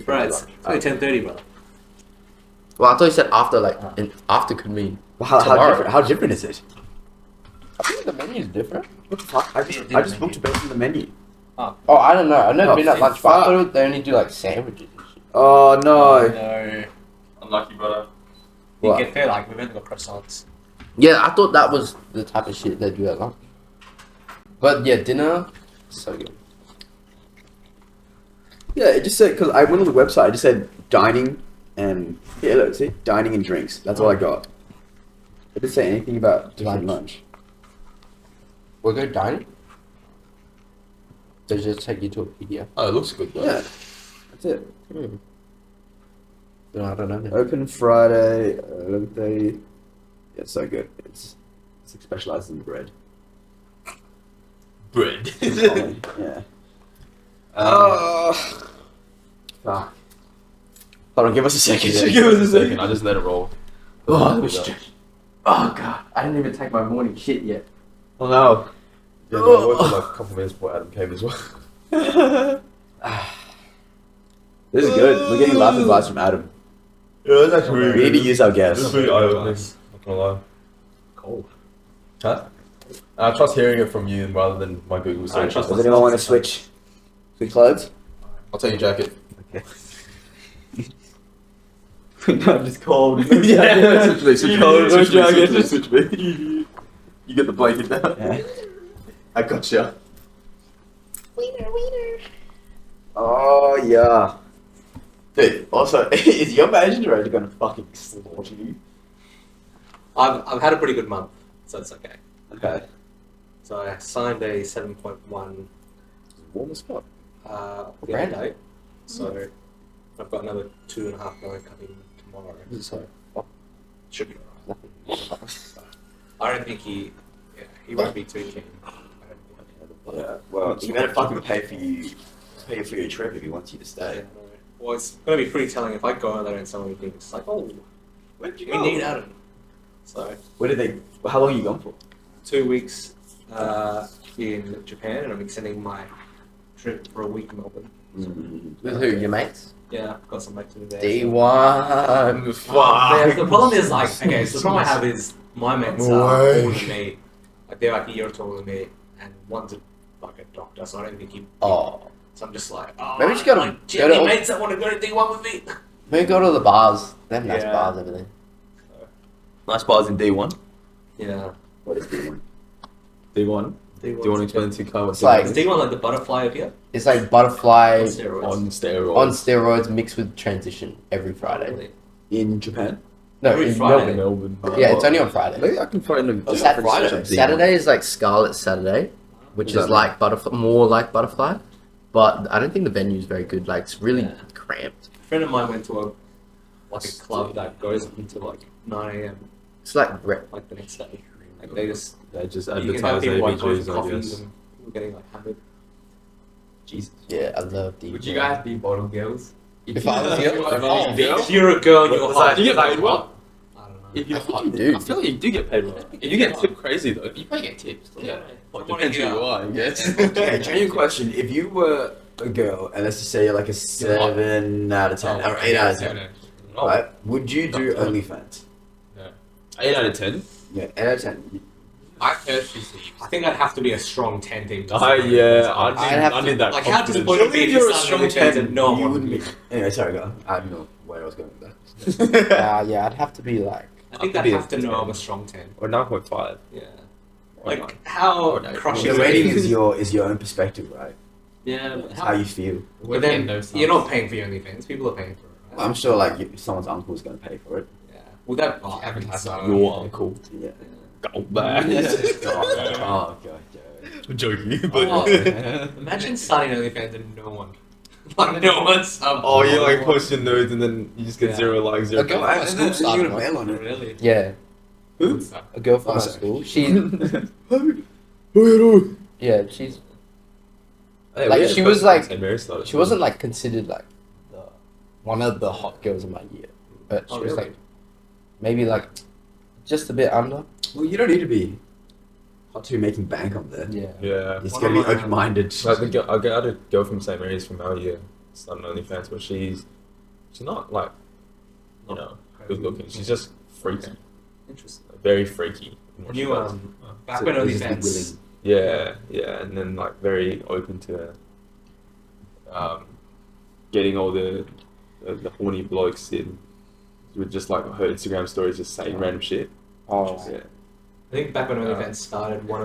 Bro, it's only 10:30, bro. Well, I thought you said after, after could mean tomorrow. How different is it? I think the menu is different. What the fuck? I just booked it based on the menu. Oh, I don't know. I've never Oh, been at lunch, but I thought they only do like sandwiches and shit. Oh no. No. Unlucky, brother. You What? get fair, like, we've only got croissants. Yeah, I thought that was the type of shit they do at lunch. But yeah, dinner, so good. Yeah, it just said, because I went on the website, it just said dining and, yeah, look, see, dining and drinks. That's all I got. It didn't say anything about different lunch. We'll go dining? They just take you to a PDF. Oh, it looks good though. Yeah, that's it. No, I don't know. Open Friday, 11:30. Yeah, so good. It's like specialized in bread. Bread. Yeah. Fuck. Hold on, give us a second. Give us a second. I just let it roll. Oh, let me stretch. Oh god, I didn't even take my morning shit yet. Oh no. Yeah, no, I worked for like a couple minutes before Adam came as well. This is good. We're getting life advice from Adam. Yeah, that's actually really We need to use our It's guests. really eye-opening. Not gonna lie. Cold. Huh? I trust hearing it from you rather than my Google search. trust Does anyone want to switch clothes? I'll take your jacket. Okay. No, I'm just cold. Yeah, switch me, switch me, No switch me, jacket. switch me, switch me. You get the blanket now. Yeah. I gotcha. Oh yeah. Dude, also, is your manager already gonna fucking slaughter you? I've had a pretty good month, so it's okay. Okay. So I signed a 7.1 Warm as fuck. the other Random. day. So I've got another 2.5 million coming tomorrow. So should be alright. I don't think he won't be too keen. I don't think. Yeah. Well, he better fucking pay for your trip if he wants you to Yeah, stay. no. Well, it's going to be pretty telling if I go out there and someone thinks like, oh, Where'd you we need Adam. So Where did they? How long are you gone for? 2 weeks in Japan, and I'm extending my trip for a week in Melbourne. With who? Your mates? Yeah, I've got some mates in there. D1. Yeah, the problem is like, okay, so the problem I have is my mates are older than me. Like they're like a year taller than me, and one's like a doctor, so I don't think he. Oh. So I'm just like, oh, Maybe you should go to- like, do you have any mates that want to go to D1 with me? Maybe go to the bars. They have nice Yeah. bars over there. Nice bars in D1. Yeah. What is D1? D1. Do you want to explain to Khai what It's like- Is D1 like the butterfly of here? It's like butterfly On steroids. on steroids? on steroids mixed with transition every Friday. Really? In Japan? No, Every in Friday? Melbourne. Melbourne. Yeah, it's only on Friday. Maybe I can find a Sat- Friday. Saturday is like Scarlet Saturday, which What does is that like butterfly, more like butterfly. But I don't think the venue is very good. Like it's really Yeah. cramped. A friend of mine went to a club that goes until like 9 a.m. It's like like the next day. Like they just They just you can have advertise people like going ABGs, for I coffees guess. and people getting like hammered. Jesus. yeah, I love the. Would you guys be bottle girls? If I was you, If you're a girl and you're Was hot, that- do you get paid well? I don't know. If you, I think you do. I feel like you do get paid well. You get tipped crazy though. You probably get tips. Yeah. From Like, what depends I who hear. you are, I guess. Okay, genuine question. If you were a girl, and let's just say you're like a 7 out of 10, or 8 out of 10, Oh, right? Would you do OnlyFans? 8 out of 10. Yeah, 8 out of 10. I personally see. I think I'd have to be a strong 10 team. to I survive. yeah, I'd have I to- need that. Like, how confidence. disappointed would it be if If you're you a started strong OnlyFans 10, and no one you wanted wouldn't me? be. Anyway, sorry, go on. I don't know where I was going with that. Yeah, I'd have to be like. I think I'd I'd be have to a know 10. I'm a strong 10. Or 9.5. Yeah. Or nine. Like, how Or nine. crushing The rating it is your own perspective, right? Yeah, but It's how you feel. But then, you're not paying for your OnlyFans, people are paying for it, right? I'm sure, like, someone's uncle is going to pay for it. Yeah. Well, that Advertise so, Your uncle. Yeah. Go back. Oh, God. I'm joking, Oh, but. imagine starting OnlyFans and no one. Like, no one's. Oh, you like post your nudes and then you just get Yeah. 0 likes, 0 A girl comments. from my school started You're going to one. bail on it. Really? Yeah, Who? a girl from Oh, my sorry. school. She, Hey, yeah, she's. we Like, had she a was person like- in St. Mary's started. She wasn't like considered like one of the hot girls in my year, but she Oh, was really? like maybe like just a bit under. Well, you don't need to be hot to be making bank on there. Yeah. Yeah. It's One going to of be my- open-minded. I had a girl from St. Mary's from our year. started OnlyFans, but she's not like, you know, good looking. She's just freaky, Interesting. very freaky. in what she You does. back So when this is OnlyFans. Yeah, and then like very open to getting all the horny blokes in with just like her Instagram stories, just saying random shit. Oh, Yeah. I think back when OnlyFans started, when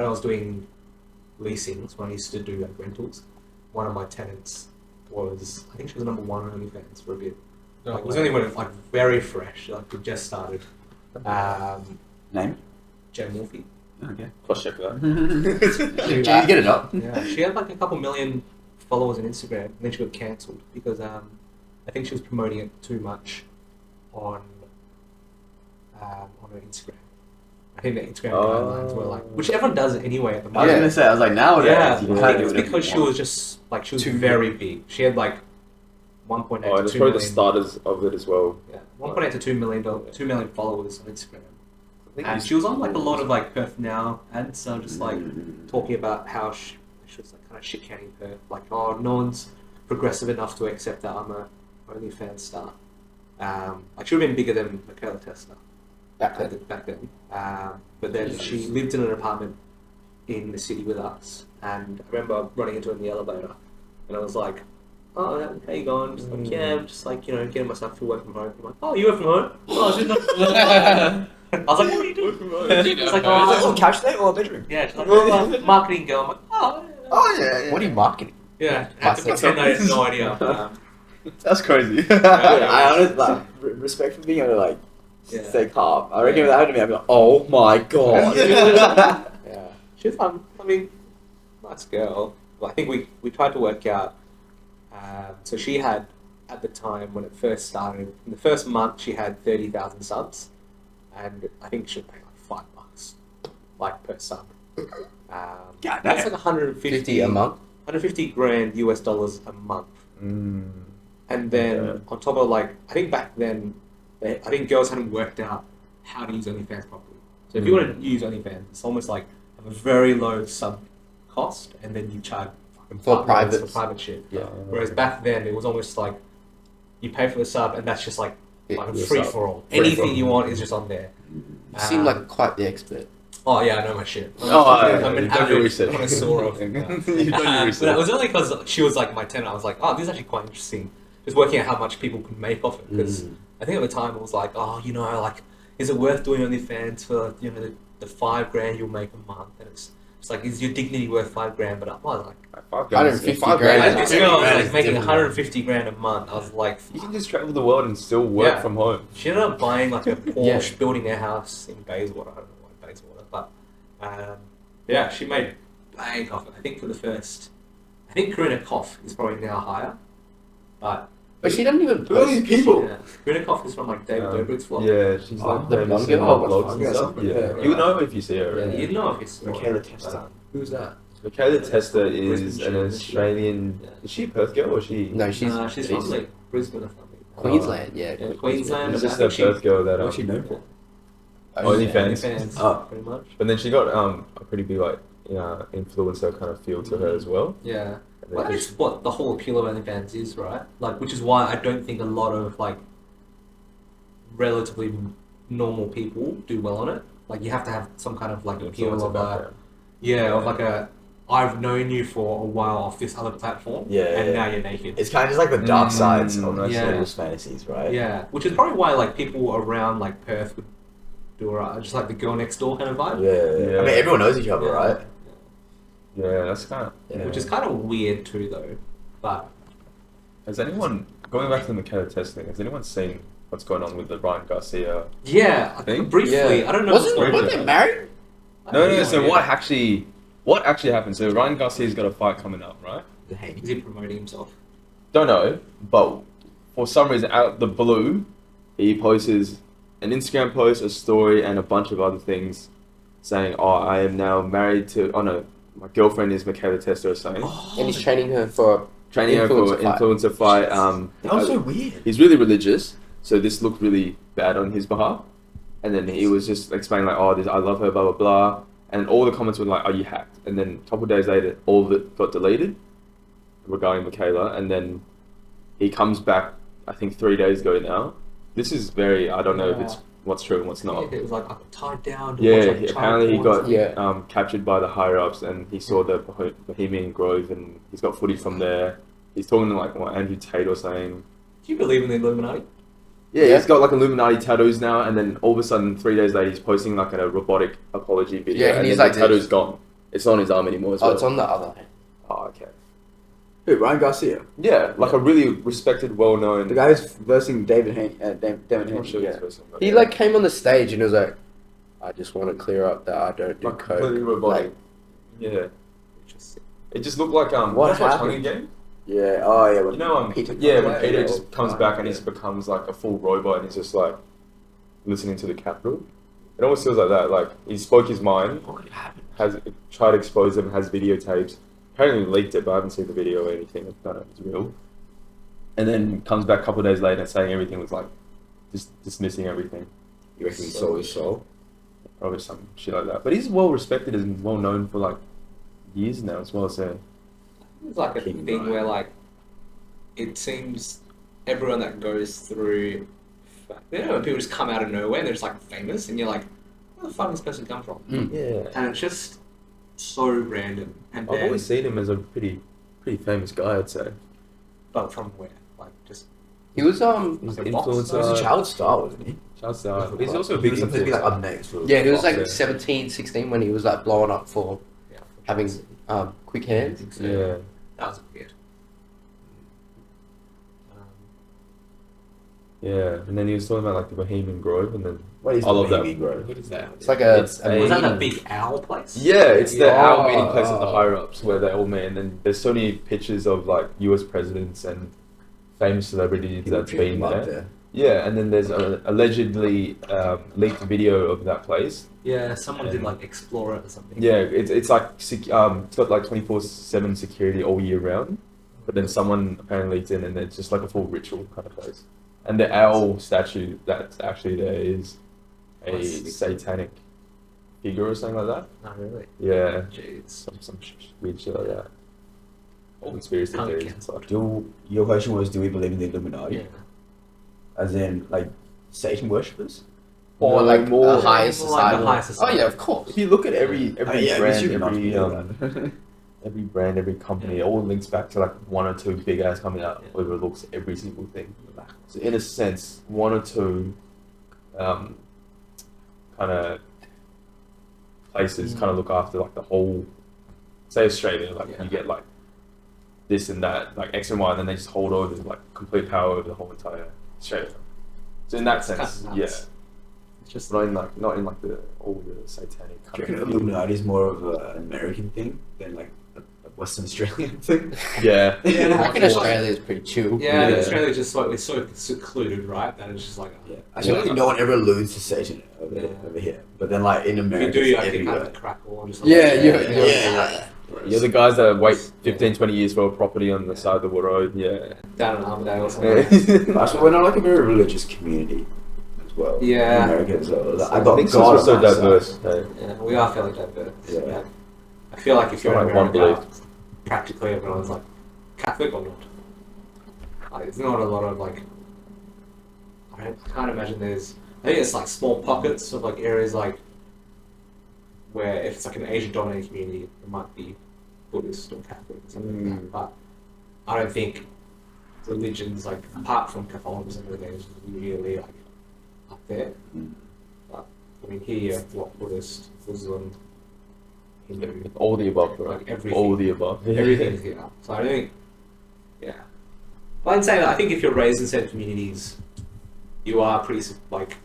I was doing leasings, when I used to do like rentals, one of my tenants was, I think she was number one on OnlyFans for a bit. Like, it was only when it like very fresh, like it just started. Name? Jen Wolfie. Okay. Cross check that. Did you get it up? Yeah, she had like a couple million followers on Instagram, and then she got cancelled because I think she was promoting it too much on her Instagram. I think the Instagram guidelines were like, which everyone does it anyway at the I was moment. gonna say, I was like, nowadays, Yeah, you I can't think do it's whatever because you she want. was just like she was Too very big. She had like 1.8 Oh, to and it's 2 probably the million. starters of it as well. Yeah, 1.8 to 2 million followers on Instagram. think And it's- she was on like a lot of like Perth Now ads, so just like Mm. talking about how she was like kind of shit canning Perth, like oh no one's progressive enough to accept that I'm a OnlyFans star. Like she would have been bigger than Michaela Tesla back then. But then she lived in an apartment in the city with us, and I remember running into her in the elevator, and I was like, "Oh, how you going?" Just like, "Yeah, I'm just like getting myself to work from home." I'm like, "Oh, you work from home?" Oh, she's not. I was like, "What are you doing?" It's like, Oh, "Oh, couch day or bedroom? yeah." She's like, "Oh, marketing girl." I'm like, "Oh, yeah." Oh yeah. What are you marketing? Yeah, I had to pretend I had no idea. That's crazy. I honestly like respect for being able to like Yeah. stay calm. I reckon if that happened to me, I'd be like, oh my god. Yeah, she's fun. I mean, nice girl. Well, I think we tried to work out. So she had at the time when it first started, in the first month she had 30,000 subs, and I think she paid like $5 like per sub. God, That's like 150 50 a month? 150 grand US dollars a month. Mm. And then Okay. on top of like, I think back then, I think girls hadn't worked out how to use OnlyFans properly. So if you want to use OnlyFans, it's almost like have a very low sub cost, and then you charge fucking For buttloads private. for private shit. Yeah. Whereas back then, it was almost like you pay for the sub, and that's just like Yeah, a your free sub. for all. Free for Anything all. you want is just on there. You seem like quite the expert. Oh yeah, I know my shit. Oh, I'm you've an done your avid research. connoisseur of. You've done your But research. it was only because she was like my tenant. I was like, oh, this is actually quite interesting. Just working out how much people could make off it. Because I think at the time it was like, oh, like, is it worth doing OnlyFans for the $5 you'll make a month? And it's like, is your dignity worth $5 But I was like, 150 5 grand. and this girl was grand like is making different. 150 grand a month. I was like, You can just travel the world and still work Yeah. from home. she ended up buying like a Porsche, Yeah. building a house in Bayswater. I don't know why Bayswater, but yeah, she made bank off it. I think Kiran Koff is probably now higher, but But she doesn't even Who are these post. people? yeah, Kiran Koff is from like David Dobrik's vlog. Yeah, she's Oh, like the famous blonde in girl? her vlogs and Yeah, stuff. yeah. Yeah, you would know if you see her. Yeah. You'd know if you saw Michaela it, Testa. but, Who's that? Michaela Testa is Brisbane an chick. Australian. Yeah. Is she a Perth girl or is she? No, she's she's from like Brisbane or something. Queensland, yeah. Yeah, Queensland. It's I just think a she- Perth girl that What's she known for? OnlyFans. OnlyFans, Oh. pretty much. But then she got a pretty big like influencer kind of feel to her as well. Yeah. And Well, then that's just- what the whole appeal of OnlyFans is, right? Like, which is why I don't think a lot of like relatively normal people do well on it. Like, you have to have some kind of like appeal influencer of a background. of like a I've known you for a while off this other platform, Yeah, and yeah. now you're naked. It's kind of just like the dark sides of Mm, yeah. people's fantasies, right? Yeah, which is probably why like people around like Perth would do alright, just like the girl next door kind of vibe. Yeah. Yeah. I mean, everyone knows each other, Yeah. right? Yeah, that's kind of. Yeah. Which is kind of weird too, though. But Has anyone going back to the Michaela Testa thing? Has anyone seen what's going on with the Ryan Garcia? yeah, I Think? briefly, I don't know. what's going Wasn't on. they married? I No, have no. So idea. what actually happened? So Ryan Garcia's got a fight coming up, right? The hang. Is he promoting himself? Don't know, but for some reason, out of the blue, he posts an Instagram post, a story, and a bunch of other things, saying, "Oh, I am now married to. Oh no, my girlfriend is Michaela Testa or something. And he's training her for Training her for influencer fight. influencer fight. That was so weird. He's really religious, so this looked really bad on his behalf. And then he was just explaining like, "Oh, I love her, blah blah blah." And all the comments were like, "Are you hacked?" And then a couple of days later, all of it got deleted. regarding Michaela, and then he comes back. I think 3 days ago now. This is very. I don't know if it's what's true and what's not. It was like I got tied down. To Yeah, watch, like, apparently he child got porn. captured by the higher ups, and he saw the Bohemian Grove, and he's got footage from there. He's talking to like Andrew Tate or something. Do you believe in the Illuminati? Yeah, he's got like Illuminati tattoos now, and then all of a sudden, 3 days later, he's posting like a robotic apology video, Yeah, and and he's then like the tattoo's this. gone. It's not on his arm anymore as well. Oh, it's on the other hand. Oh, okay. Who? Ryan Garcia, Yeah, like a really respected, well-known. the guy who's versing David Haney. David I'm Haney. not sure Yeah. this person, but He yeah. like came on the stage and was like, "I just want to clear up that I don't do like completely coke." robotic. Like, Yeah, Interesting. it just looked like What Watch happened? Hunger Game. Yeah. Oh yeah. You know, Peter. yeah, when Yeah, Peter yeah, just comes yeah. back and he becomes like a full robot, and he's just like listening to the Capitol. It almost feels like that. Like he spoke his mind, What could happen? has tried to expose them, has videotapes. Apparently leaked it, but I haven't seen the video or anything. I don't know if it's real. And then comes back a couple of days later saying everything was like just dismissing everything. You reckon he sold his soul? Probably some shit like that. But he's well respected and well known for like years now as well. So It's like a King thing Ryan. where like it seems everyone that goes through, you know, when people just come out of nowhere and they're just like famous, and you're like, where the fuck did this person come from? yeah, And it's just so random. And I've then, always seen him as a pretty famous guy. I'd say but from where? Like just he was he's Like an a box? He was a influencer. child star, wasn't he? Child star. He's also a big He was supposed to be like influencer. up next. For yeah, he was like Yeah. 17, 16 when he was like blowing up for yeah, having quick hands. Yeah. that was weird. Yeah, and then he was talking about like the Bohemian Grove, and then What is I love that. Bohemian Grove? What is that? It's like a, It's a a- Was that meeting. that big owl place? Yeah, it's the Yeah. our meeting place of the higher ups where they all meet, and then there's so many pictures of like U.S. presidents and famous celebrities People that's dream been up there. Yeah, and then there's a allegedly leaked video of that place. Yeah, someone did like explore it or something. Yeah, it's like it's got like 24/7 security all year round, but then someone apparently leaked in, and it's just like a full ritual kind of place. And the owl statue that's actually there is a Nice. satanic figure or something like that. Not really. Yeah, Jeez. some weird shit like that. All conspiracy Can't theories get and stuff. Your question was, do we believe in the Illuminati? Yeah. As in, like, Satan worshippers? Or No, like more the higher like society. the higher Oh society. yeah, of course. If you look at every I mean, yeah, brand, we should not every believe that. every brand, every company, it all links back to like one or two big ass coming out Yeah. overlooks every single thing. So in a sense, one or two kind of places kind of look after like the whole. Say Australia, like Yeah. you get like this and that, like X and Y, and then they just hold over like complete power over the whole entire Australia. So in that It's sense, kinda yeah, nuts. It's just not in like the all the satanic Do you kind reckon of Illuminati is more of an American thing than, like, a Western Australian thing? yeah. Yeah, I reckon Australia is pretty chill. Yeah, Yeah. Australia's just like we're so secluded, right? That it's just like Yeah. I feel like no one ever alludes to Satan over here. But then, like, in if America, you do, it's I think kind everywhere. of crackle or just like, Yeah, Yeah. You're the guys that wait 15, 20 years for a property on the side of the road. Yeah. down in Armadale or something. That's why we're not like a very religious community as well. Yeah. In America as well. I I got think God we're so on my side. diverse. Hey. Yeah, we are fairly diverse. Yeah. I feel like if you're in Like one America, practically everyone's like Catholic or not. Like, there's not a lot of like. I can't imagine there's. I think it's like small pockets of like areas like where if it's like an Asian-dominated community, it might be Buddhist or Catholic or something like that. But I don't think religions like apart from Catholicism and everything is really like up there. Mm. But I mean here, you have what Buddhist, Muslim, Hindu, All the above, bro. like everything. All the above. Everything's here. So I don't think, yeah. But in saying that, I think if you're raised in certain communities, you are pretty like,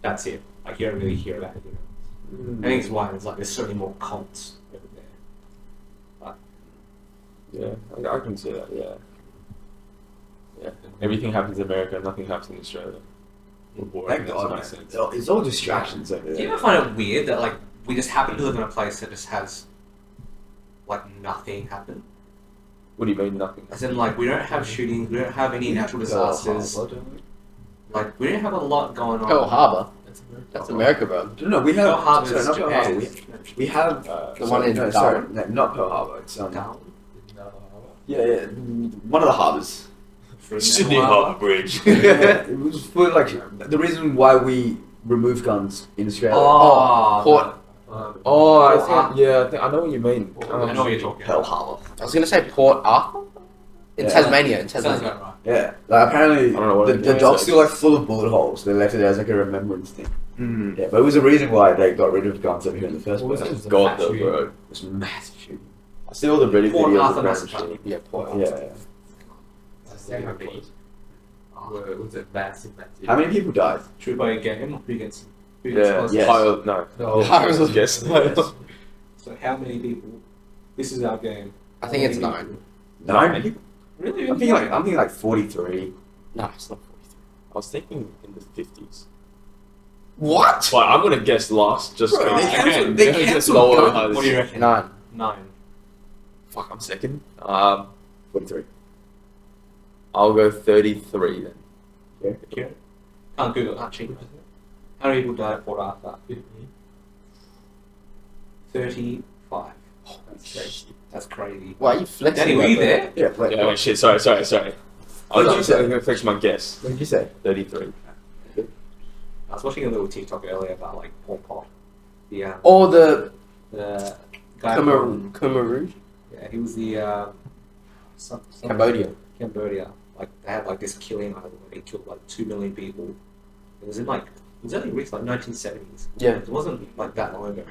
that's it. Like you don't really hear about it. You know? I think it's why there's like there's so many more cults over there. Yeah, I can see that. Yeah. Yeah. Everything happens in America. Nothing happens in Australia. We're boring. Thank That God, makes man. sense. It's all distractions over Do you there. ever find it weird that like we just happen to live in a place that just has like nothing happen? What do you mean nothing? As in like we don't have shootings, we don't have any natural disasters. Like we don't have a lot going on. Pearl Harbor. That's America, bro. No, we have. Pearl Harbor sorry, is not Pearl Japan. Harbor. We have. The one in no, Darwin. sorry, no, not Pearl Harbor. It's Darwin? Yeah. One of the harbours. Sydney Harbour Bridge. Yeah, it was for like the reason why we remove guns in Australia. Port. Oh, I know what you mean. I know what you're talking Pearl about. Harbor. I was gonna say Port Arthur in Yeah. Tasmania. In Sounds Tasmania. about right. Yeah, like apparently I don't know what the it means. dock's still like full of bullet holes. They left it as like a remembrance thing. Mm. Yeah, but it was a reason why they got rid of guns over here in the first What place. was it? God, though, Factory. bro. It was a massive shooting. I see all the Reddit Port videos Arthur, of that's random shit. Yeah, Port Arthur. Yeah. Was it massive? How many people died? Should we play a game? Who gets Yeah. close? Yes. Kyle, no. I was I guess. Yes. So how many people? This is our game. I think it's 9. 9 people? Really? I'm thinking like 43. No, it's not 43. I was thinking in the 50s. What? But I'm gonna guess last, just Bro, because. they cancelled- Again, they just cancelled lower guns. others. What do you reckon? 9. 9. Fuck, I'm second. 43. I'll go 33 then. Kiran? Can't Google that cheap. How many people died at Port Arthur? 35. That's crazy. That's crazy. Why are you flexing? Danny, were you there? Yeah, wait. Yeah, wait, shit, sorry. I What did you was say? gonna fix my guess. What did you say? 33. I was watching a little TikTok earlier about like Pol Pot. The Or the the guy from, Khmer Rouge? yeah, he was the some Cambodia. Like they had like this killing island where they killed like 2 million people. It was in like it was only reached like 1970s. Yeah. It wasn't like that long ago.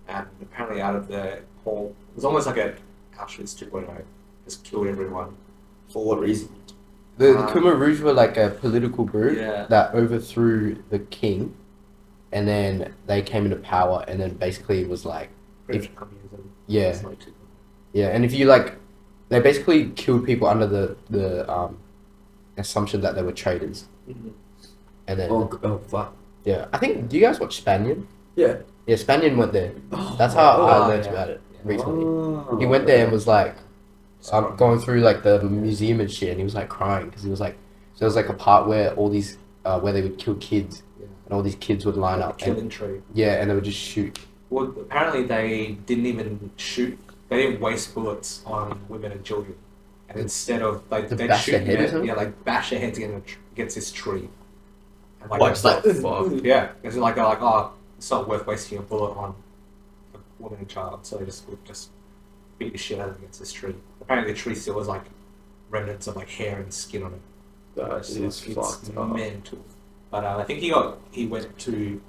And apparently out of the whole, it was almost like a Auschwitz 2.0. Just killed everyone. For what reason? The Khmer Rouge were like a political group Yeah. that overthrew the king, and then they came into power, and then basically it was like, British communism. yeah, It's like yeah, and if you like, they basically killed people under the assumption that they were traitors, and then Oh, fuck. yeah, I think, do you guys watch Spaniard? Yeah. Yeah, Spaniard went there. That's how I learned yeah. about it Yeah. recently. He went there and was like, going through like the museum and shit, and he was like crying because he was like, so there was like a part where all these, where they would kill kids, Yeah. and all these kids would line Like up, a killing tree. yeah, and they would just shoot. Well, apparently they didn't even shoot. They didn't waste bullets on women and children, and instead of like To they'd bash shoot their head or men, something? yeah, like bash their heads against this tree. And, What it's the fuck? Yeah, because like they're like, oh, it's not worth wasting a bullet on a woman and child, so they would just beat the shit out of them against this tree. Apparently, the tree still has like remnants of like hair and skin on it. That It's is fucked up. mental. But I think he went to.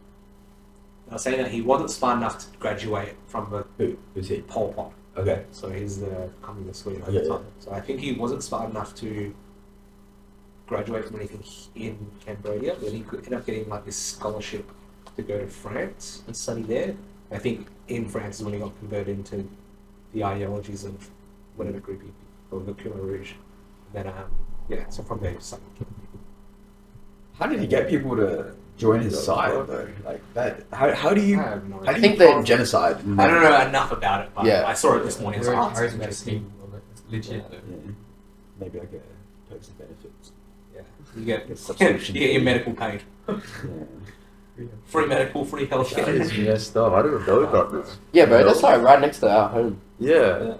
I was saying that he wasn't smart enough to graduate from the Who's he? Pol Pot. Okay. So he's the communist leader at Yeah, the yeah. time. So I think he wasn't smart enough to graduate from anything in Cambodia, but he could end up getting like this scholarship to go to France and study there. I think in France is when he got converted into the ideologies of whatever group he or the Khmer Rouge. And then yeah, so from there he started killing people. How did he get people to join his side though? Like that. How do you? I have no How do idea. you think call that- genocide? I don't know enough about it, but Yeah. I saw it this morning. Very I was like, oh, it's charismatic interesting. people. It's legit. Yeah. Maybe like a perks and benefits. Yeah, you get you Subscription get your fee. medical paid, Yeah. free medical, free health That care. is messed up. I didn't know about this. Yeah, bro, that's like right next to our home. Yeah.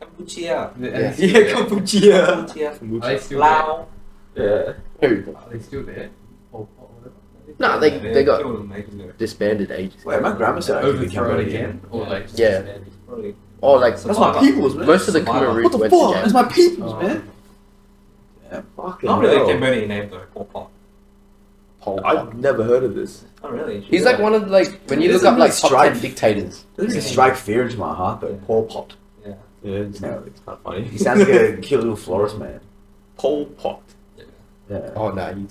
Cambodia, Yeah. Yeah, Cambodia. Cambodia, Are they still Lao. Yeah. Who? there? Are they still there? Or whatever? No, they got killed them ages ago. disbanded ages. Wait, my grandma said I could be Overthrown Cambodian. again? Or like Yeah. disbanded? Probably. Or like That's my peoples, man. most of the Survivor. Khmer Rouge What the went to fuck? jail. That's my peoples, Oh. man. Yeah, fucking Not really a hell. Cambodian name though, Pol Pot. Pol Pot. I've never heard of this. Not really. He's like one of the, like when you It look doesn't up like really top strike- 10 dictators. Doesn't really strike fear into my heart though. Yeah. Pol Pot. Yeah. Yeah, it's No. it's kind of funny. He sounds like a cute little florist man. Pol Pot. Yeah. Oh no,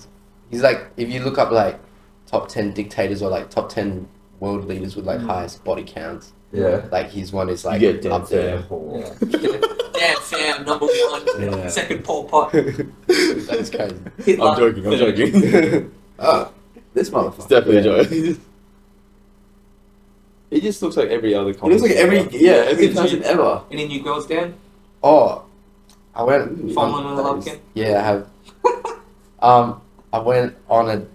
he's like if you look up like top 10 dictators or like top 10 world leaders with like highest body counts, Yeah. like his one is like You get up there. Yeah. Damn fam, number one. Yeah. Second Pol Pot. That's crazy. Hitler. I'm joking. I'm joking. Oh, this It's motherfucker. definitely Yeah. a joke. He just looks like every other. It looks like every every Did person you- ever. Any new girls, Dan? Oh, I went. Fallen in that love is- again? Yeah, I have. I went on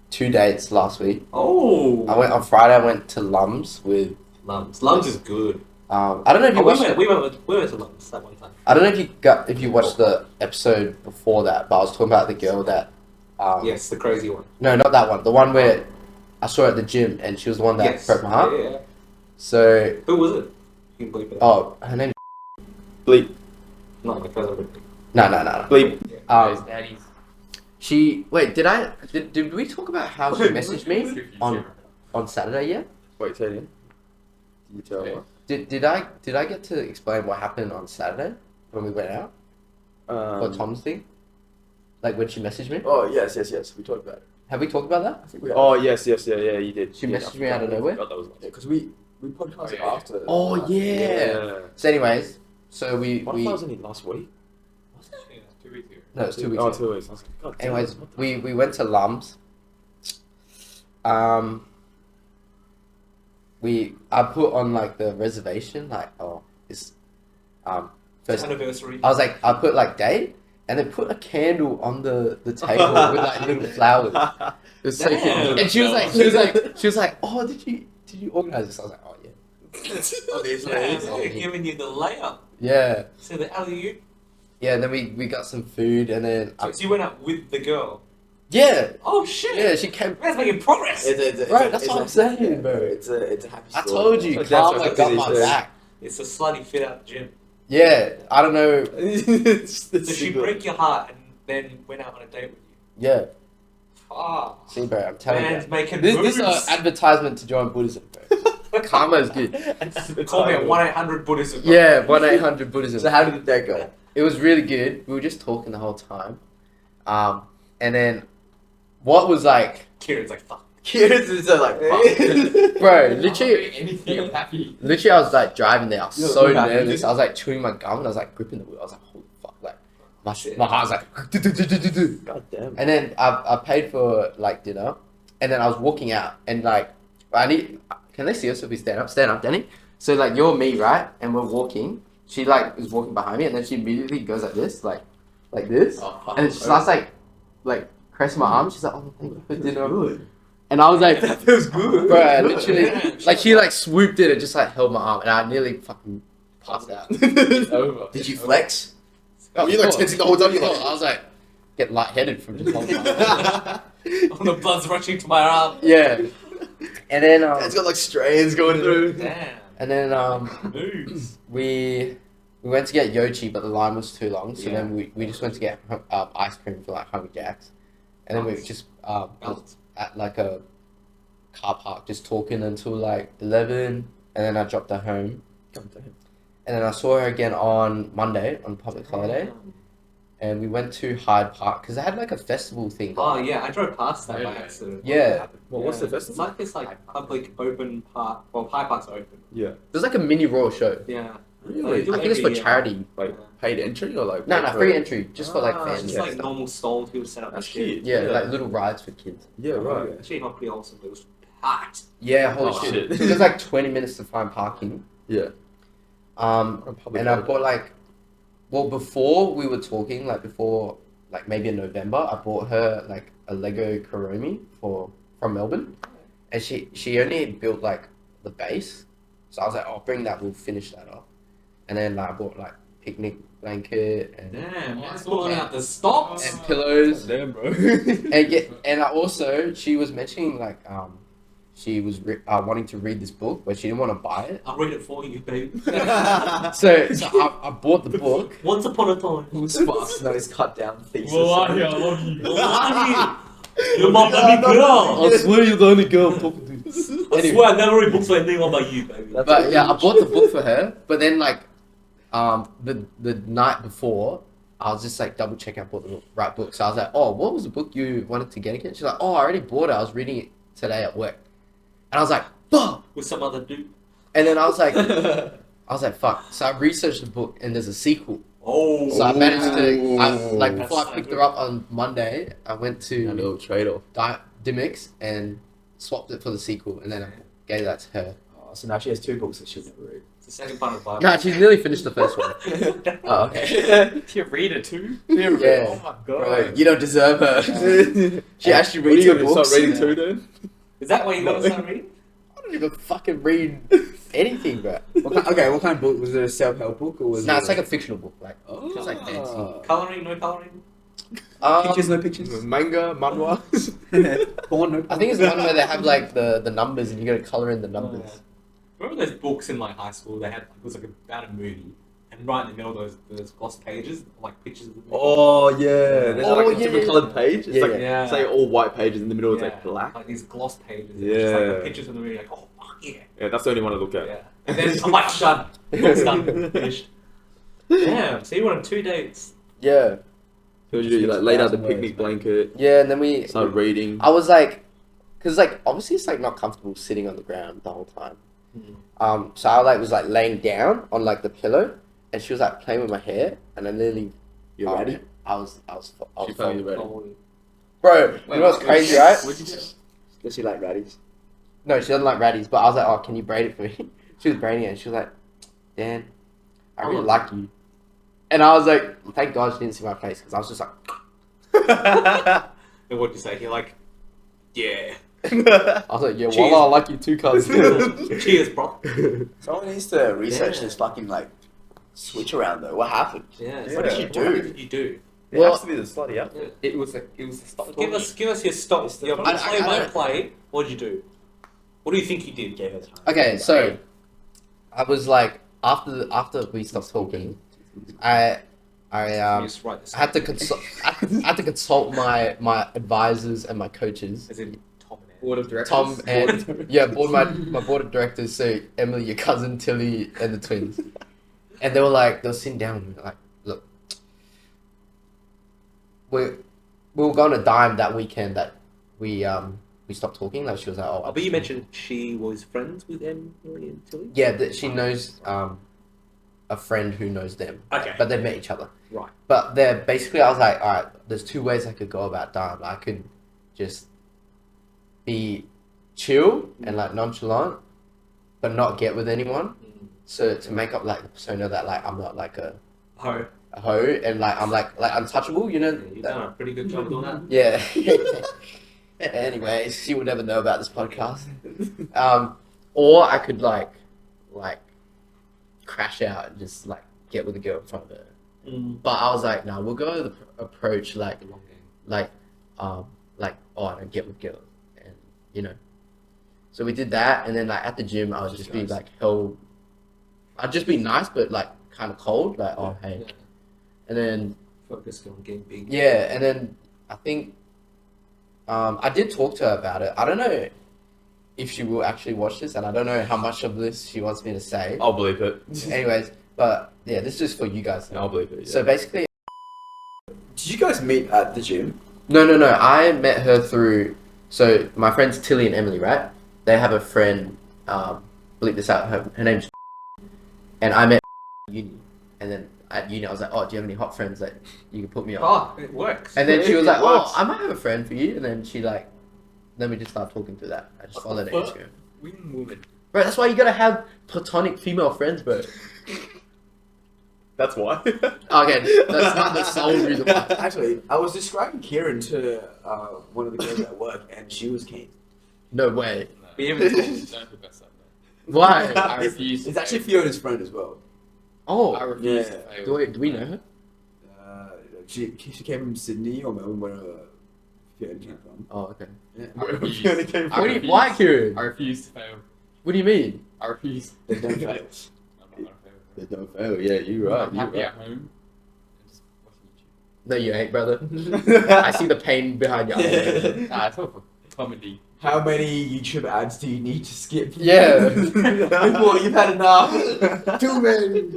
2 dates last week. Oh. I went on Friday. I went to Lums with Lums. Lums is good. I don't know if you Oh, we watched. went to London's that one time. I don't know if you watched the episode before that, but I was talking about the girl that. Yes, the crazy one. No, not that one. The one where I saw her at the gym and she was the one that Yes. broke my heart. Yeah. So, Who was it? You can believe it. oh, her name. Bleep. Not my cousin. No. Bleep. Daddy's. She did we talk about how she messaged me on Saturday yet? Wait, say it again. Did you tell Okay. what? Did I get to explain what happened on Saturday when we went out for Tom's thing? Like when she messaged me? Oh yes. We talked about it. Have we talked about that? I think we have. Oh yes, yeah, you did. She Yeah, messaged I me out of forgot. nowhere? I forgot that was because we podcasted after. Oh yeah. So anyways, so we What if I was only last week? Yeah, 2 weeks ago. no, it's 2 weeks. Oh, ago. 2 weeks. I was like, God damn, Anyways, what the- we went to Lums. I put on like the reservation it's first. Anniversary. I was like I put like date and then put a candle on the table with like little flowers. It was so cute. Damn. And she was like, oh, did you organize this? I was like, oh yeah. Obviously. Yeah, they're giving you the layup. Yeah. So the alley-oop. Yeah, and then we got some food and then So you went out with the girl. yeah. Oh shit! Yeah, she came. Man's making progress. Right, that's what I'm saying, bro. It's a happy I story. told you, That's what Karma that's got what my it is. back. It's a slutty fit out gym. Yeah, I don't know. So she broke your heart and then went out on a date with you. Yeah, Ah, see, bro, I'm telling man's you. making This moves. is an advertisement to join Buddhism, bro. Karma is good. Call me at 1-800 Buddhism. Yeah, 1-800 Buddhism. So how did the date go? It was really good. We were just talking the whole time. And then what was like, Kiran's like, fuck. Kids is like, bro, I'm not doing anything. I'm happy. literally I was like driving there. I was You're so happy. nervous. I was like chewing my gum and I was like gripping the wheel. I was like, holy fuck, like my heart was like, God damn. and then I paid for like dinner, and then I was walking out, and like can they see us if we stand up? Stand up, Danny. So like you're me, right? And we're walking. She like is walking behind me, and then she immediately goes like this, like this, Oh, fuck. and she starts like caressing my arm. She's like, "Oh, thank you for dinner." And I was like, That feels good. bro, literally, like she like swooped in and just like held my arm, and I nearly fucking passed out. It's over. Did you flex? Oh, Were you like of course. tensing the whole time? You're like, I was like, get lightheaded from just holding my arm. Oh, the blood's rushing to my arm. Yeah, and then it's got like strands going through. Damn. and then Moves. we went to get Yochi, but the line was too long, so Yeah. then we just went to get ice cream for like Hungry Jacks, and then we just was at like a car park just talking until like 11, and then I dropped her home, and then I saw her again on Monday on public holiday, and we went to Hyde Park because they had like a festival thing. Oh yeah, I drove past that by Yeah. accident. Yeah, Well, what's the It's festival? like this like public open park. Well, High Park's open. Yeah. there's like a mini Royal show. Yeah. Really? do I think it's for every year. charity. Like paid entry or like? No, paid for- free entry, just for like Ah, fans. Just and like stuff. normal stalls people set up. That's and shit. cute. Yeah, like little rides for kids. Yeah, right. Actually, not pretty awesome, but it was packed. Yeah, holy Oh, shit. shit. It was like 20 minutes to find parking. Yeah. And I bought like, well, before we were talking, like before, like maybe in November, I bought her like a Lego Kuromi from Melbourne, and she only built like the base, so I was like, oh, bring that, we'll finish that off, and then like, I bought like picnic blanket and Damn, man's pulling out the stops. and pillows, Damn, bro. and I also she was mentioning like she was wanting to read this book, but she didn't want to buy it. I'll read it for you, baby. So I bought the book. Once upon a time. Sparks knows cut down thesis. I love you. You're my baby girl. I swear you're the only girl I'm talking to. I swear I never read books like anything about you, baby. But yeah, I bought the book for her. But then like, the night before, I was just like double checking I bought the right book. So I was like, oh, what was the book you wanted to get again? She's like, oh, I already bought it. I was reading it today at work. And I was like, fuck. With some other dude. And then I was like, fuck. So I researched the book and there's a sequel. Oh. So I managed to, like That's before so I picked good. her up on Monday, I went A to little trade off. Dimmix and swapped it for the sequel, and then I gave that to her. Oh, so now she has 2 books that she'll never read. It's the second part of the Bible. No, she's nearly finished the first one. Oh, okay. You read it too? Yeah. Oh my god. Bro, you don't deserve her. She actually What are reads you her gonna books. start reading too then? Is that why you want to start reading? I don't even fucking read anything, bro. What kind of book was it? A self-help book or was No, it? it's like a fictional book. Like, Oh. it's like fancy. Colouring, no colouring. Pictures, no pictures. Manga, manhwa. Porn, no. I think it's the one where they have like the numbers and you gotta color in the numbers. Remember those books in like high school? They had it was like about a movie, and right in the middle those gloss pages, like pictures of the movie. Oh yeah, there's Oh, like a yeah, different yeah. coloured page. It's Yeah, like yeah. say all white pages in the middle. It's Yeah, like black. like these gloss pages. Yeah, just like the Yeah. pictures of the movie. Like, oh fuck yeah, Yeah, that's the only one I look at. yeah. And then I'm like, done. It's done. Finished. Damn. So you went on 2 dates. Yeah. So you like laid out the 1,000 picnic words, blanket, Yeah, and then we. started reading. I was like, because like obviously it's like not comfortable sitting on the ground the whole time. So I like was like laying down on like the pillow, and she was like playing with my hair, and I literally. You're ready? I was She found you ready. Bro, you know what's crazy, right? What'd you do? Does she like raddies? No, she doesn't like raddies, but I was like, oh, can you braid it for me? She was braiding it, and she was like, Dan, I really like you. And I was like, thank God she didn't see my face, because I was just like, And what'd you say? You're like, yeah. I was like, yeah, Cheers. well, I like you too, cuz. Cheers, bro. Someone needs to research Yeah. this fucking like switch around though. What happened? Yeah. What did you do? What did you do? It Well- has to be the slutty outfit. It was a stop. Give us your stop. Your I play by don't- play. What'd you do? What do you think you did? Gave her time. Okay, so I was like, after we stopped talking, I just write this. I had to consult. I had to consult my advisors and my coaches, As in Tom and Ed. Board of directors. Tom and my board of directors. So Emily, your cousin, Tilly, and the twins, and they were sitting down with me, like, look, we were going to dime that weekend that we stopped talking. Like she was like, Oh, but you mentioned she was friends with Emily and Tilly. yeah, that she knows a friend who knows them. Okay. But they met each other. Right. But they're basically, I was like, all right, there's 2 ways I could go about dime. I could just be chill and like nonchalant, but not get with anyone. So to make up like the persona that like I'm not like a Oh, hoe and like I'm like untouchable, you know? you've that- done a pretty good job doing that. yeah. Anyways, she will never know about this podcast. Or I could like crash out and just like get with a girl in front of her. But I was like, no, we'll go the approach like Long game. like oh, I don't get with girls, and you know. So we did that, and then like at the gym, I would just be Nice. like hell. I'd just be nice, but like kind of cold, like oh hey, Yeah. and then Focus on getting big. yeah, and then I think I did talk to her about it. I don't know if she will actually watch this, and I don't know how much of this she wants me to say. I'll believe it. Anyways, but yeah, this is just for you guys. I'll believe it. Yeah. So basically, Did you guys meet at the gym? no. I met her through. So my friends Tilly and Emily, right? They have a friend. Bleep this out. Her name's. And I met at uni, and then at uni I was like, oh, do you have any hot friends that you can put me on? Oh, it works. And then she was It like, works. oh, I might have a friend for you. And then she like, then we just started talking through that. I just followed her What? Instagram. Wing woman. Bro, that's why you gotta have platonic female friends, bro. That's why. Okay, that's not the sole reason why. Actually, I was describing Kiran to one of the girls at work, and she was keen. No way. No. We haven't Don't hook us up, Why? no. I refuse. to It's actually fail. Fiona's friend as well. I Oh, refuse Yeah. to fail. do we know her? She came from Sydney or Melbourne, where Fiona came from. Oh, okay. Yeah. I refuse. Fiona came I What do you, refuse. why, Kieran? I refuse to fail. What do you mean? I refuse. They don't fail. I'm not gonna fail. They don't fail. Yeah, you right. I'm You happy right. at home. And just watching No, you ain't, brother. I see the pain behind your eyes. YouTube. Nah, it's all for comedy. How many YouTube ads do you need to skip? Yeah. Before you've had enough. Too many.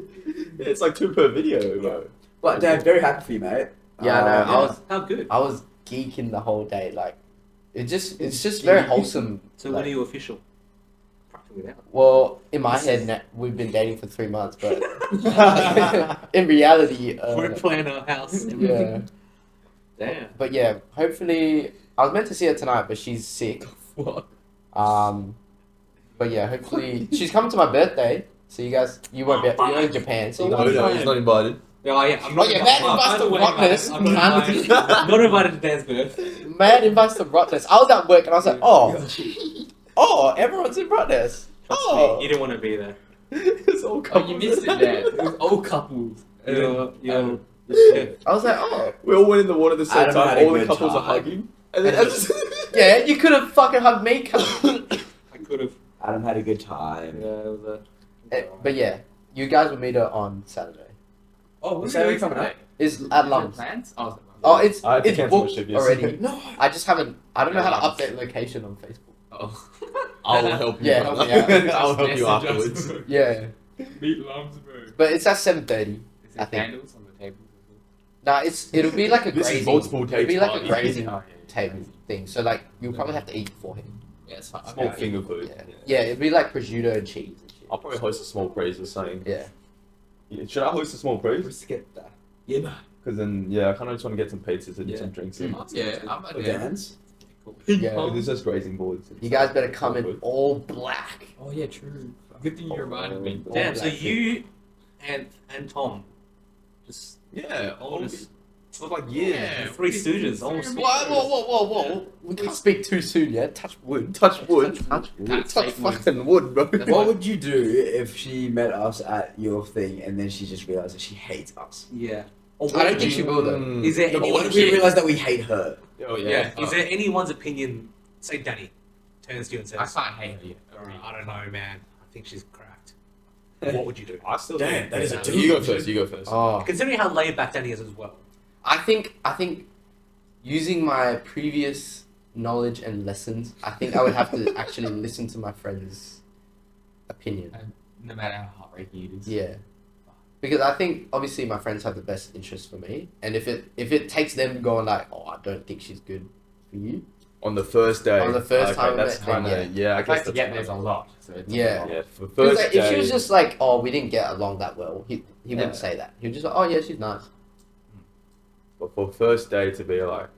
It's like 2 per video, bro. But Dad, very happy for you, mate. Yeah, I know. How good. I was geeking the whole day. Like, it's just very wholesome. So like, when are you official? Practically now. Well, in my head, we've been dating for 3 months, but in reality, We're playing our house. yeah. Damn. But yeah, hopefully, I was meant to see her tonight, but she's sick. What? But yeah, hopefully, she's coming to my birthday. So you guys, you won't be. You're in Japan, so you No, won't. no, he's not invited. Oh yeah, I'm not. Oh, yeah, man invites the rottenness. I'm not invited. I'm not invited to Dan's birthday. Man invites to Rottnest. I was at work and I was like, oh, everyone's in Rottnest. Oh. You didn't want to be there. It's all Oh, couples. you missed it there. It was all couples. And then, Yeah. I was like, oh, We all went in the water at the same Adam time. had a All the good couples are time. hugging. And then yeah, you could have fucking hugged me, cunt. I could have. Adam had a good time. Yeah, it was But yeah, you guys will meet her on Saturday. oh, What's that coming up? It's at Is Lum's. there plans? Oh, Oh, it's I had to it's cancel my booked shift yesterday. already. No, I just haven't. I don't know how to update location on Facebook. oh. I'll help you. Yeah, help me out. I'll help you Message us. afterwards. Yeah, Meet Lums, bro. but it's at 7:30. Is I there think. candles on the table? Nah, it'll be like a This is grazing. multiple It'll be takes. like Oh, a yeah. grazing Oh, yeah. table thing. So like you'll probably have to eat beforehand. Yeah, it's fine. Small Okay. finger food. Yeah, yeah, it'll be like prosciutto and cheese and shit. I'll probably host a small praise or something. Yeah. Yeah, should I host a small praise? Bruschetta. Yeah, man. Because then, yeah, I kind of just want to get some pizzas and Yeah. some drinks. Mm. in. Oh, yeah, I'm A dance? Cool. Yeah. But There's just grazing boards. You guys better come in all black. Oh, yeah, true. Good thing you reminded me. Oh, Damn. So black you and Tom, just Yeah, almost for like years. Yeah. Three Stooges, almost. Whoa! We can't speak too soon yet. Touch wood. Touch wood. Touch Can't Touch say wood. fucking wood, bro. That's What why- would you do if she met us at your thing and then she just realized that she hates us? Yeah. Or I don't think she will though. Is there No, but what anyone? if we realize that we hate her? Oh, Yeah. yeah. Is there anyone's opinion? Say Danny turns to you and I says, can't hate her yet. I don't know, man. I think she's cracked." What would you do? I still Damn, think that is a You go dude. first. You go first. Oh, Considering how laid back Danny is as well. I think using my previous knowledge and lessons, I think I would have to actually listen to my friend's opinion. No matter how heartbreaking it is. Yeah. Because I think obviously my friends have the best interest for me, and if it takes them going like, oh, I don't think she's good for you. On the first day. On the first time we That's met, kind then of yeah. I I guess like to that's get kinda- there's a lot. So it's Yeah. Yeah, for Because first like, day. if she was just like, oh, we didn't get along that well, he wouldn't Yeah. say that. He would just like, oh yeah, she's nice. But for first day to be like,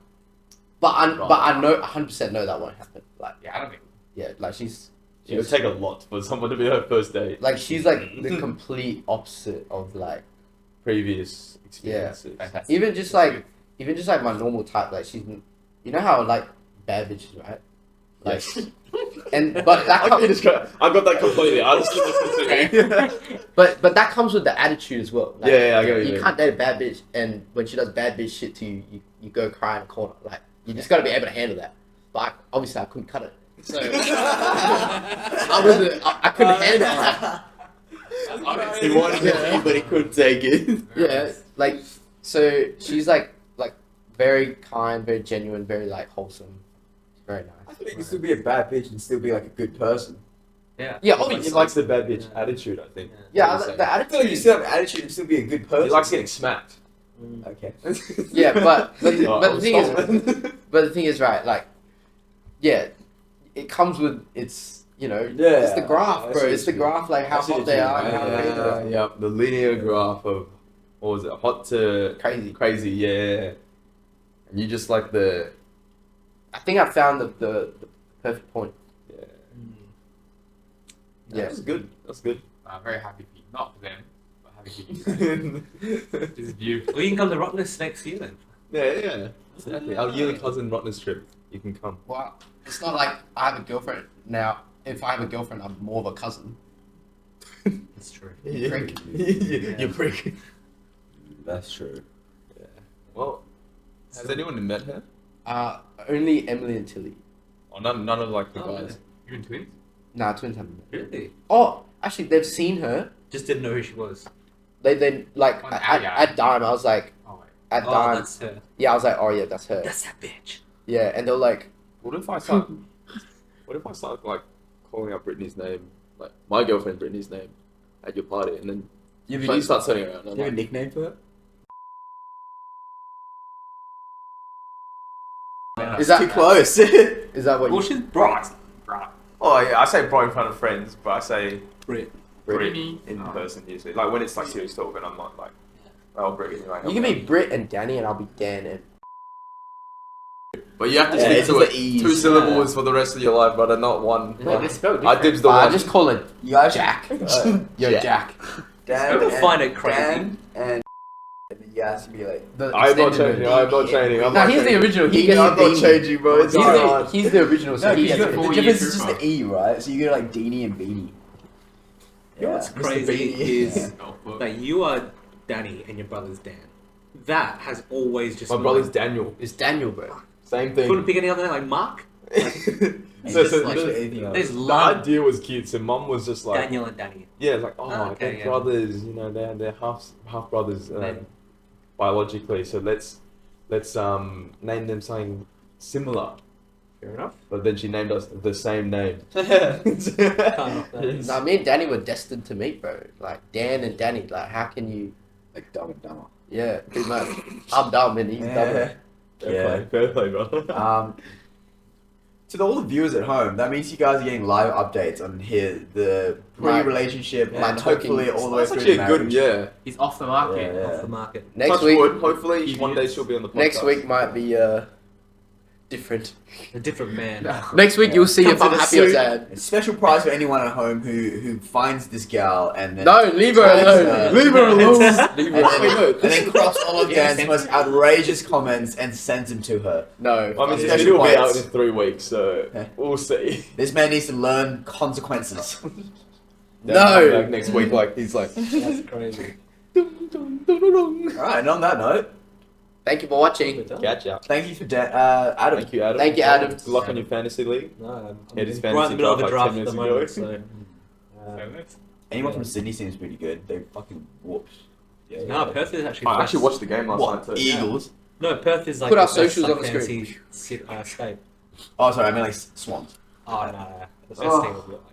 But I know 100% know that won't happen. Like Yeah, I don't think. yeah, like she's it would take a lot for someone to be her first date. like she's like the complete opposite of like Previous experiences. Fantastic. even just like my normal type. Like she's, you know how like bad bitches, right? Like, Yes. and but that I got that completely. I just but that comes with the attitude as well. Like, Yeah, I get what you you mean. can't date a bad bitch, and when she does bad bitch shit to you, you go cry in a corner. Like you just got to be able to handle that. But obviously I couldn't cut it. So I couldn't handle that. He wanted it, but he couldn't take it. Yeah, like so she's like very kind, very genuine, very like wholesome, very I nice. think you can still be a bad bitch and still be like a good person. Yeah. Yeah, He obviously. likes the bad bitch attitude, I think. Yeah, What the I feel like you attitude. still have attitude and still be a good person. He likes getting smacked. Okay. Yeah, but Oh, the thing is, stop. but the thing is, right? Like, yeah, it comes with its, you know, Yeah, it's the graph, I bro. see It's the what you graph, like how I see hot what they you are, mean. and how they are. Yeah, the linear graph of what was it? Hot to Crazy. crazy, yeah. And you just like the I think I found the perfect point. yeah. Yeah. That's good. That's good. I'm very happy for you. Not for them, but happy for you. yeah, This is beautiful. Well, you can come to Rottnest next year then. yeah. Exactly. Our yearly cousin Rottnest trip. You can come. Well, it's not like I have a girlfriend now. If I have a girlfriend, I'm more of a cousin. That's true. You prick. You prick. That's true. Yeah. Well, has anyone met her? Only Emily and Tilly. Or none of like the Oh, guys. You and twins? Nah, twins haven't met. Really? Oh, actually, they've seen her. Just didn't know who she was. They like On at Dime. I was like Oh, wait. at Oh, Dime. that's her. Yeah, I was like, oh yeah, that's her. That's that bitch. Yeah, and they're like, What if I start? What if I start like calling out Brittany's name, like my girlfriend Brittany's name, at your party, and then You she starts turning around? And I'm you have a like, nickname for her? is that Too close. is that what Well, you? she's bright. Right. oh yeah, I say bro in front of friends, but I say Brit. Brittany. in Oh. person usually. Like when it's like serious talk, and I'm not like, oh Brittany. Like, You can be Brit and Danny, and I'll be Dan and. But you have to Yeah, stick it's to the it. E's. 2 syllables for the rest of your life, brother. Not one. No, they spell I dibs the I one. just call it You guys Jack. Jack. Yo, Jack. Jack. Dan People and find it crazy. Dan and then you guys can be like. The I'm not extended changing. version. I'm not changing. I'm No, not he's the changing. original. He gets I'm the not Beanie. changing, bro. It's He's hard. the original, so No, he because gets the it. four difference years is just group the E, right? So you go like Deanie and Beanie. You know what's Mr. crazy Beanie. is Oh, fuck. that you are Danny and your brother's Dan. That has always just My been brother's like, Daniel. It's Daniel, bro. Same couldn't thing. pick any other name like Mark. It's So, just so like the- anything else. There's the love. idea was cute. So mum was just like, Daniel and Danny. yeah, like, oh, Oh, okay, they're yeah. brothers. You know, they're half brothers Then- biologically. So let's name them something similar. Fair enough. But then she named us the same name. Can't knock that. Nah, me and Danny were destined to meet, bro. Like Dan and Danny. Like, how can you? Like Dumb and Dumber. Yeah, pretty much. I'm dumb and he's dumber. Fair play, brother. To all the viewers at home, that means you guys are getting live updates on here, the pre-relationship, My and hopefully token- all the way That's through actually the a good, marriage. yeah. He's off the market. Yeah. Off the market. Next Touch week, wood. Hopefully, one day she'll be on the podcast. next week might be different. A different man. Next week you'll see Come if to I'm the happy or suit. sad. A special prize for anyone at home who finds this gal and then No, leave her alone. Leave her alone. Leave her and alone. then cross all of Yeah, Dan's most outrageous comments and sends them to her. No. I mean, Special this video will be out points. in 3 weeks, so Yeah. we'll see. This man needs to learn consequences. No. Like next week, like he's like. That's crazy. Alright, and on that note, Thank you for watching. Catch ya. thank you for Adam. Thank you, Adam. Thank you, Adam. Good luck on your fantasy league. No, I'm Yeah, this right in the middle of a fantasy draft draft at the like 10 moment, so. So let's- Anyone from Sydney seems pretty good. They fucking whoops. No, Perth is actually. I actually watched the game last What? night too. Eagles? No, Perth is like. Put our the best, socials like, on the fantasy state. Oh, sorry, I mean like Swans. Oh no, the best Oh. team would be like